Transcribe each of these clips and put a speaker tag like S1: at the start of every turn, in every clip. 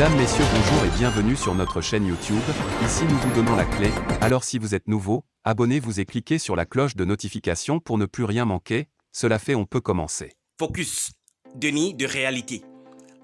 S1: Mesdames, Messieurs, bonjour et bienvenue sur notre chaîne YouTube. Ici nous vous donnons la clé, alors si vous êtes nouveau, abonnez-vous et cliquez sur la cloche de notification pour ne plus rien manquer. Cela fait, on peut commencer.
S2: Focus. Déni de réalité.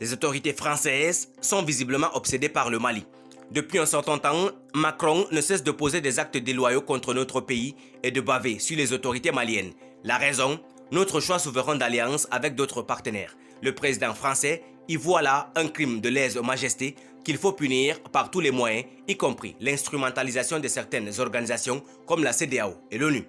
S2: Les autorités françaises sont visiblement obsédées par le Mali. Depuis un certain temps, Macron ne cesse de poser des actes déloyaux contre notre pays et de baver sur les autorités maliennes. La raison, notre choix souverain d'alliance avec d'autres partenaires. Le président français y voit là un crime de lèse-majesté qu'il faut punir par tous les moyens, y compris l'instrumentalisation de certaines organisations comme la CEDEAO et l'ONU.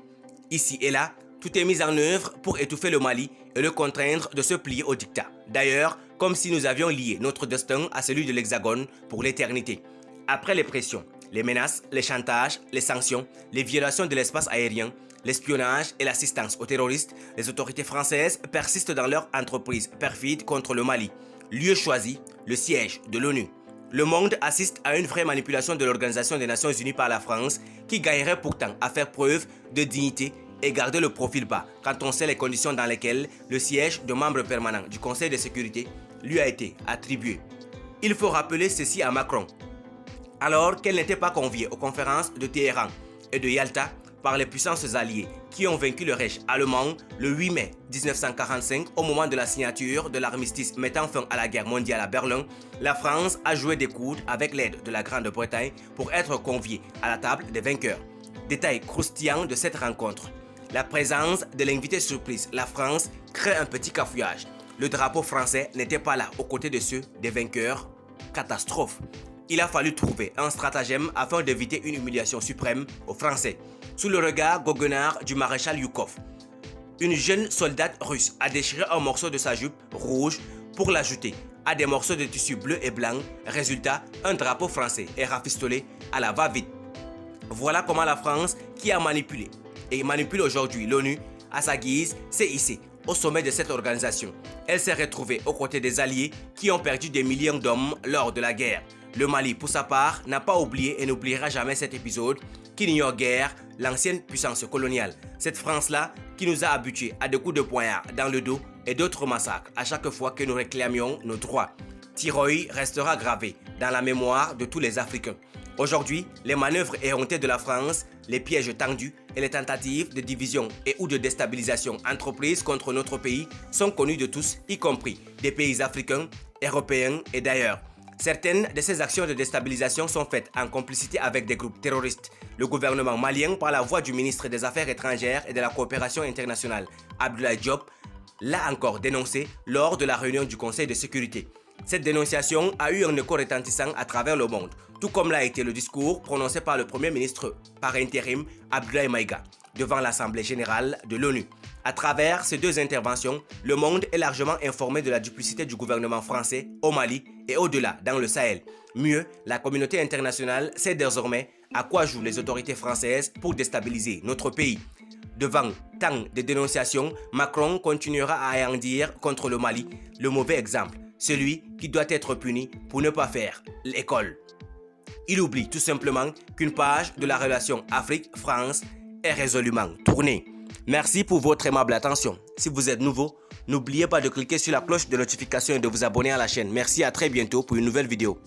S2: Ici et là, tout est mis en œuvre pour étouffer le Mali et le contraindre de se plier au diktat. D'ailleurs, comme si nous avions lié notre destin à celui de l'Hexagone pour l'éternité. Après les pressions, les menaces, les chantages, les sanctions, les violations de l'espace aérien, l'espionnage et l'assistance aux terroristes, les autorités françaises persistent dans leur entreprise perfide contre le Mali. Lieu choisi, le siège de l'ONU. Le monde assiste à une vraie manipulation de l'Organisation des Nations Unies par la France qui gagnerait pourtant à faire preuve de dignité et garder le profil bas quand on sait les conditions dans lesquelles le siège de membre permanent du Conseil de sécurité lui a été attribué. Il faut rappeler ceci à Macron. Alors qu'elle n'était pas conviée aux conférences de Téhéran et de Yalta par les puissances alliées qui ont vaincu le Reich allemand le 8 mai 1945 au moment de la signature de l'armistice mettant fin à la guerre mondiale à Berlin, la France a joué des coudes avec l'aide de la Grande-Bretagne pour être conviée à la table des vainqueurs. Détail croustillant de cette rencontre. La présence de l'invité surprise, la France, crée un petit cafouillage. Le drapeau français n'était pas là aux côtés de ceux des vainqueurs. Catastrophe. Il a fallu trouver un stratagème afin d'éviter une humiliation suprême aux Français. Sous le regard goguenard du maréchal Youkov, une jeune soldate russe a déchiré un morceau de sa jupe rouge pour l'ajouter à des morceaux de tissu bleu et blanc. Résultat, un drapeau français est rafistolé à la va-vite. Voilà comment la France, qui a manipulé et manipule aujourd'hui l'ONU à sa guise, s'est hissée au sommet de cette organisation. Elle s'est retrouvée aux côtés des alliés qui ont perdu des millions d'hommes lors de la guerre. Le Mali, pour sa part, n'a pas oublié et n'oubliera jamais cet épisode qui n'ignore guère l'ancienne puissance coloniale. Cette France-là qui nous a habitués à des coups de poignard dans le dos et d'autres massacres à chaque fois que nous réclamions nos droits. Tiroï restera gravé dans la mémoire de tous les Africains. Aujourd'hui, les manœuvres éhontées de la France, les pièges tendus et les tentatives de division et ou de déstabilisation entreprises contre notre pays sont connus de tous, y compris des pays africains, européens et d'ailleurs. Certaines de ces actions de déstabilisation sont faites en complicité avec des groupes terroristes. Le gouvernement malien, par la voix du ministre des Affaires étrangères et de la coopération internationale, Abdoulaye Diop, l'a encore dénoncé lors de la réunion du Conseil de sécurité. Cette dénonciation a eu un écho retentissant à travers le monde, tout comme l'a été le discours prononcé par le Premier ministre par intérim Abdoulaye Maïga devant l'Assemblée générale de l'ONU. À travers ces deux interventions, le monde est largement informé de la duplicité du gouvernement français au Mali et au-delà dans le Sahel. Mieux, la communauté internationale sait désormais à quoi jouent les autorités françaises pour déstabiliser notre pays. Devant tant de dénonciations, Macron continuera à en dire contre le Mali le mauvais exemple, celui qui doit être puni pour ne pas faire l'école. Il oublie tout simplement qu'une page de la relation Afrique-France est résolument tournée. Merci pour votre aimable attention. Si vous êtes nouveau, n'oubliez pas de cliquer sur la cloche de notification et de vous abonner à la chaîne. Merci, à très bientôt pour une nouvelle vidéo.